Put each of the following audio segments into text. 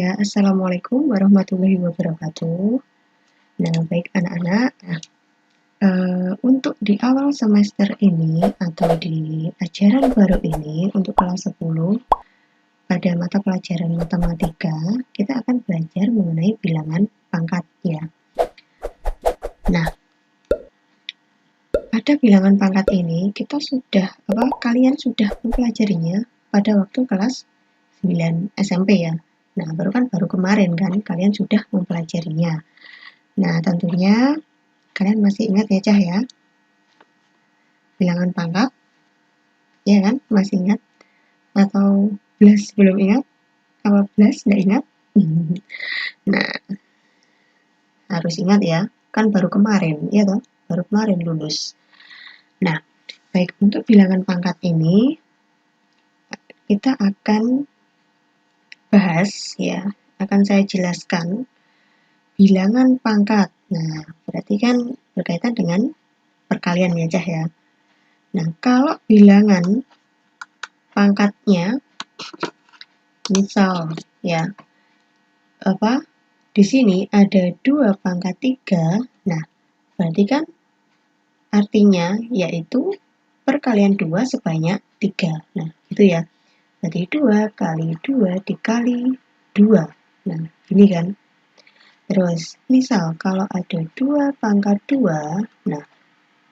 Ya, Assalamualaikum warahmatullahi wabarakatuh. Nah, baik anak-anak, untuk di awal semester ini atau di ajaran baru ini untuk kelas 10 pada mata pelajaran matematika, kita akan belajar mengenai bilangan pangkat ya. Nah, pada bilangan pangkat ini kalian sudah mempelajarinya pada waktu kelas 9 SMP ya. Nah, baru kemarin kan kalian sudah mempelajarinya. Nah, tentunya kalian masih ingat ya, Cah ya? Bilangan pangkat, ya kan? Masih ingat? Atau belas belum ingat? Apa belas nggak ingat? Nah, harus ingat ya. Kan baru kemarin, ya toh? Baru kemarin lulus. Nah, baik untuk bilangan pangkat ini, kita akan bahas ya, akan saya jelaskan bilangan pangkat. Nah, berarti kan berkaitan dengan perkalian ya, Cah ya. Nah, kalau bilangan pangkatnya, misal ya, di sini ada 2 pangkat 3, nah, berarti kan artinya yaitu perkalian 2 sebanyak 3. Nah, gitu ya. Berarti 2 kali 2 dikali 2. Nah, ini kan. Terus, misal kalau ada 2 pangkat 2, nah,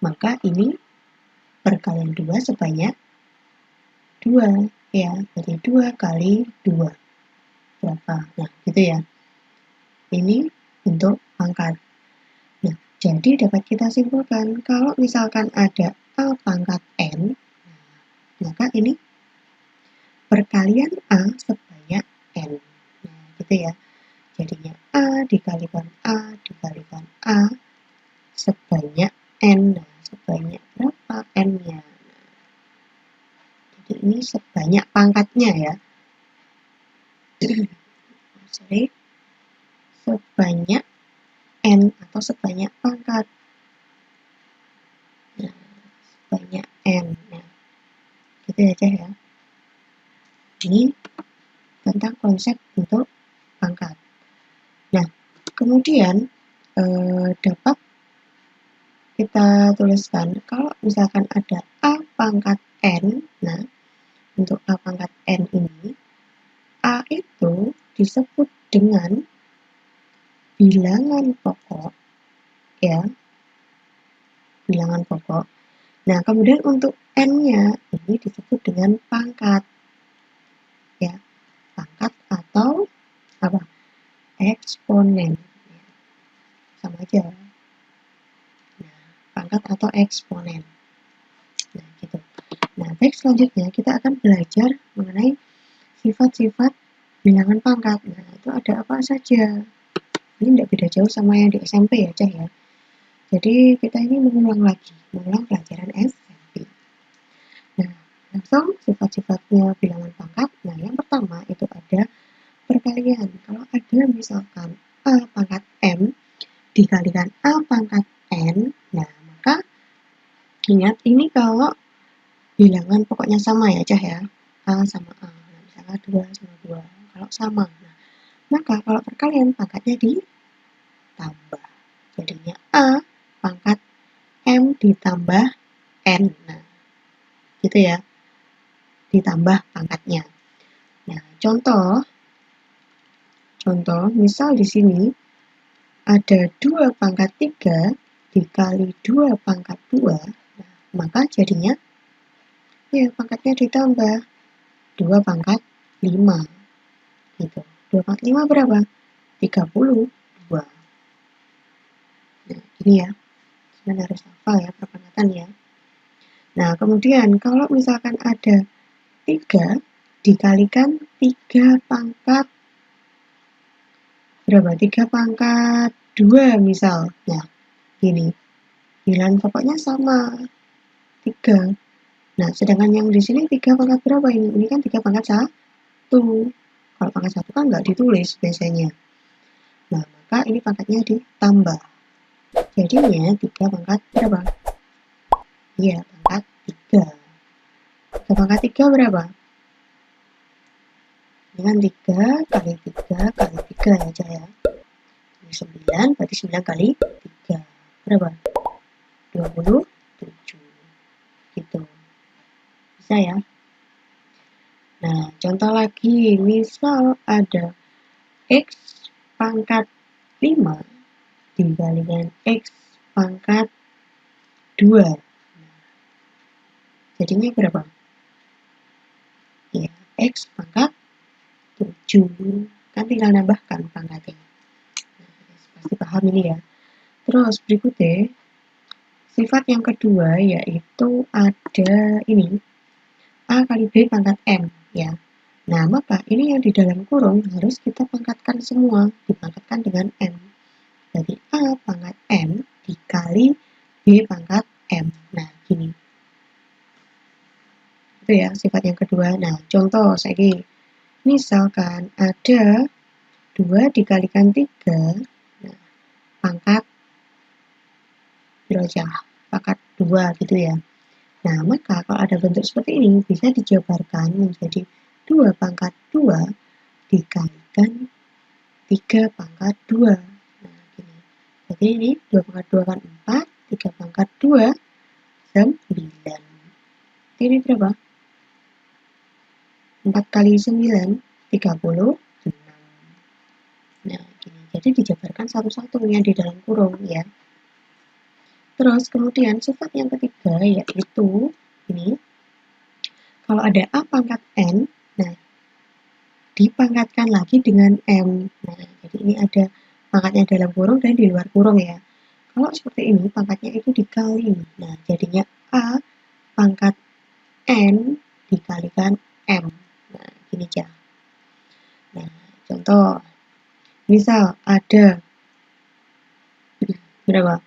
maka ini perkalian 2 sebanyak 2. Ya, berarti 2 kali 2. Berapa? Nah, gitu ya. Ini untuk pangkat. Nah, jadi dapat kita simpulkan kalau misalkan ada A pangkat N, maka ini perkalian A sebanyak N. Nah, gitu ya. Jadinya A dikalikan A dikalikan A sebanyak N. Nah, sebanyak berapa N-nya? Jadi ini sebanyak pangkatnya ya. Sorry. Sebanyak N atau sebanyak pangkat. Nah, sebanyak N. Nah, gitu aja ya. Ini tentang konsep untuk pangkat. Nah, kemudian dapat kita tuliskan kalau misalkan ada A pangkat N. Nah, untuk A pangkat N ini, A itu disebut dengan bilangan pokok ya. Bilangan pokok. Nah, kemudian untuk N-nya ini disebut dengan pangkat. Ya, pangkat atau apa? Eksponen. Sama aja. Nah, pangkat atau eksponen. Nah, gitu. Nah, baik, selanjutnya kita akan belajar mengenai sifat-sifat bilangan pangkat. Nah, itu ada apa saja? Ini tidak beda jauh sama yang di SMP ya, Cah ya. Jadi kita ini mengulang pelajaran SMP. Nah, langsung sifat-sifatnya bilangan pangkat. Nah, yang pertama itu ada perkalian. Kalau ada misalkan A pangkat M dikalikan A pangkat N, nah maka ingat ini kalau bilangan pokoknya sama ya, Cah ya. A sama A. Nah, misalnya 2 sama 2. Kalau sama. Nah, maka kalau perkalian pangkatnya ditambah. Jadinya A pangkat M ditambah N. Nah, gitu ya. Ditambah pangkatnya. Nah, contoh misal di sini ada 2 pangkat 3 dikali 2 pangkat 2, nah, maka jadinya ya pangkatnya ditambah 2 pangkat 5 gitu. 2 pangkat 5 berapa? 32. Nah, ini ya. Sebenarnya harus hafal ya perpangkatan ya. Nah, kemudian kalau misalkan ada 3 dikalikan 3 pangkat berapa? 3 pangkat 2 misal. Nah, gini. Bilangan pokoknya sama. 3. Nah, sedangkan yang di sini 3 pangkat berapa ini? Ini kan 3 pangkat 1. Kalau pangkat 1 kan nggak ditulis biasanya. Nah, maka ini pangkatnya ditambah. Jadinya 3 pangkat berapa? Iya, pangkat 3. 3 pangkat 3 berapa? dengan 3 kali 3 kali 3 aja ya. Ini 9, berarti 9 kali 3. Berapa? 27. Gitu. Bisa ya? Nah, contoh lagi, misal ada X pangkat 5 dikalikan X pangkat 2. Jadinya berapa? Ya, X pangkat 7. Kan tinggal nambahkan pangkatnya. Pasti paham ini ya. Terus berikutnya, sifat yang kedua yaitu ada ini, A kali B pangkat M ya. Nah, maka ini yang di dalam kurung harus kita pangkatkan semua, dipangkatkan dengan M. Jadi A pangkat M dikali B pangkat M. Nah, gini. Itu ya sifat yang kedua. Nah, contoh saya misalkan ada 2 dikalikan 3, nah, pangkat pangkat 2 gitu ya. Nah, maka kalau ada bentuk seperti ini bisa dijabarkan menjadi 2 pangkat 2 dikalikan 3 pangkat 2. Nah, gini. Jadi ini 2 pangkat 2 kan 4, 3 pangkat 2 9. Ini berapa? 4 kali 9 36. Nah, gini. Jadi dijabarkan satu-satu yang di dalam kurung ya. Terus kemudian sifat yang ketiga yaitu ini, kalau ada A pangkat N, nah dipangkatkan lagi dengan M. Nah, jadi ini ada pangkatnya dalam kurung dan di luar kurung ya. Kalau seperti ini pangkatnya itu dikali. Nah, jadinya A pangkat N dikalikan M. Nah, gini aja. Nah, contoh. Misal ada berapa?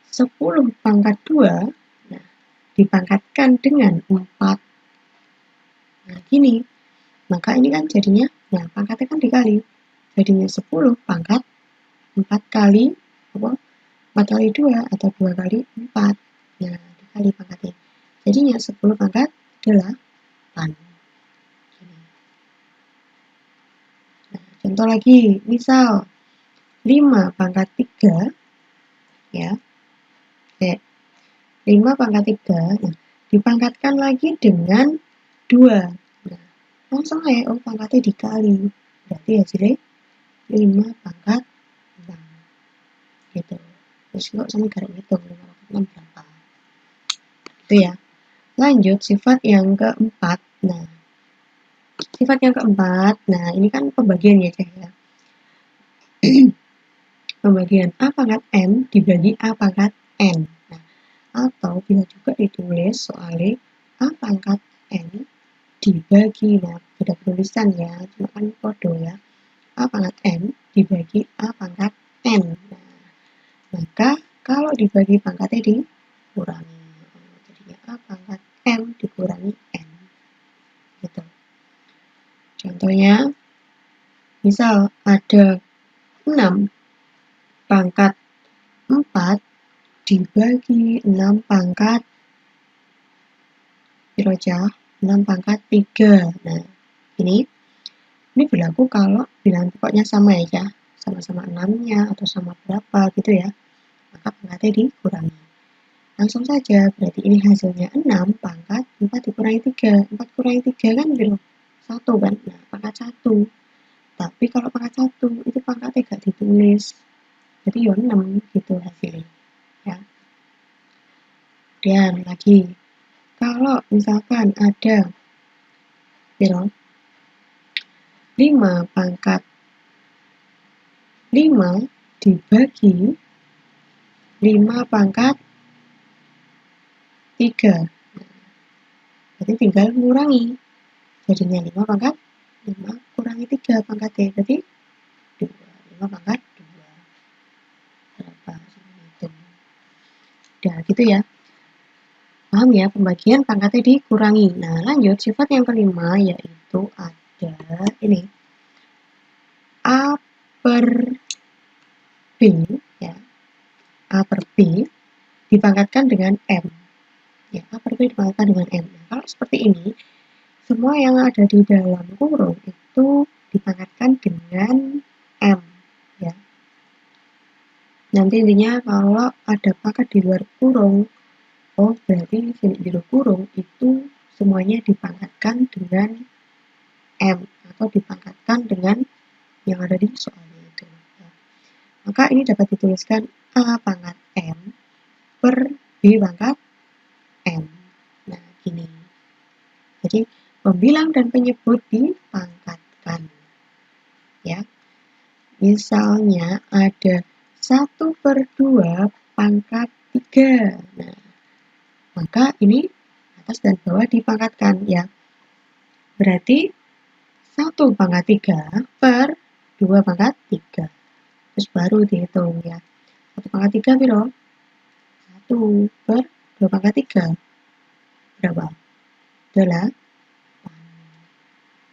10 pangkat 2, nah, dipangkatkan dengan 4. Nah, gini. Maka ini kan jadinya, nah pangkatnya kan dikali. Jadinya 10 pangkat 4 kali, apa? 4 kali 2 atau 2 kali 4. Nah, dikali pangkatnya. Jadinya 10 pangkat 8. Nah, contoh lagi, misal 5 pangkat 3, ya. 5 pangkat 3, nah, dipangkatkan lagi dengan 2. Nah, langsung aja, oh pangkatnya dikali. Berarti hasilnya 5 pangkat 6. Gitu. Terus kok sama garis hitung 5 pangkat 6 berapa? Itu ya. Lanjut sifat yang keempat. Nah, sifat yang keempat, nah ini kan pembagian ya, Cah ya. Pembagian A pangkat M dibagi A pangkat N. Nah, atau bisa juga ditulis soalnya A pangkat N dibagi, nah beda penulisan ya, cuma kan kode ya. A pangkat M dibagi A pangkat N. Nah, maka kalau dibagi pangkatnya dikurangi. Jadinya A pangkat M dikurangi N. Gitu. Contohnya, misal ada 6 pangkat 4 dibagi 6 pangkat 6 pangkat 3. Nah, ini berlaku kalau bilangan pokoknya sama ya, sama-sama 6-nya atau sama berapa gitu ya. Maka pangkatnya dikurangi. Langsung saja, berarti ini hasilnya 6 pangkat 4 dikurangi 3. 4 kurangi 3 kan gitu. 1 kan? Nah, pangkat 1. Tapi kalau pangkat 1 itu pangkatnya gak ditulis. Jadi ya 6 gitu hasilnya. Ya. Dan lagi, kalau misalkan ada 5 pangkat 5 dibagi 5 pangkat 3. Berarti tinggal mengurangi. Jadinya 5 pangkat 5 kurangi 3 pangkatnya. Berarti 2. 5 pangkat 2. Berapa? Hitung. Udah gitu ya. Paham ya, pembagian pangkatnya dikurangi. Nah, lanjut sifat yang kelima yaitu ada ini. A per B ya. A per B dipangkatkan dengan M. Ya, A per B dipangkatkan dengan M. Nah, kalau seperti ini, semua yang ada di dalam kurung itu itu dipangkatkan dengan M ya. Nanti intinya kalau ada pangkat di luar kurung, oh berarti di luar kurung itu semuanya dipangkatkan dengan M atau dipangkatkan dengan yang ada di soalnya itu ya. Maka ini dapat dituliskan A pangkat M per B pangkat M. Nah gini, jadi pembilang dan penyebut dipangkatkan ya. Misalnya ada 1/2 pangkat 3. Nah, maka ini atas dan bawah dipangkatkan ya. Berarti 1 pangkat 3 per 2 pangkat 3. Terus baru dihitung ya. 1 pangkat 3 piro? 1 per 2 pangkat 3. Berapa? 8.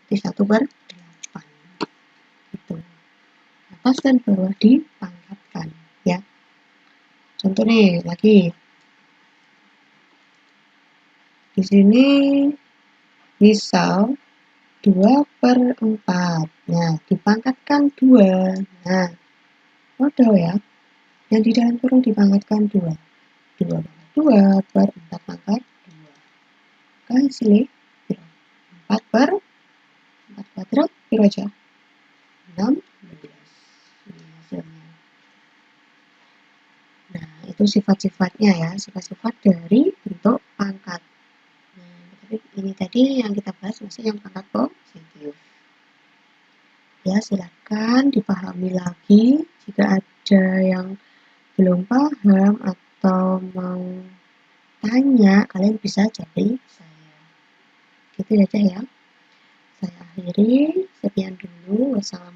Jadi 1 per 8. Gitu. Atas dan bawah dipangkatkan ya. Contoh nih lagi. Di sini misal 2/4. Nah, dipangkatkan 2. Nah, waduh ya. Yang di dalam kurung dipangkatkan 2. 2 pangkat 2 per 4 pangkat 2. Kan hasilnya 4 per 4 kuadrat piro aja? 16. Ini hasilnya. Nah, itu sifat-sifatnya ya, sifat-sifat dari bentuk pangkat. Nah, tapi ini tadi yang kita bahas masih yang pangkat positif. Ya, silakan dipahami lagi. Jika ada yang belum paham atau mau tanya, kalian bisa cari saya. Gitu aja ya. Saya akhiri. Sekian dulu. Wassalamualaikum.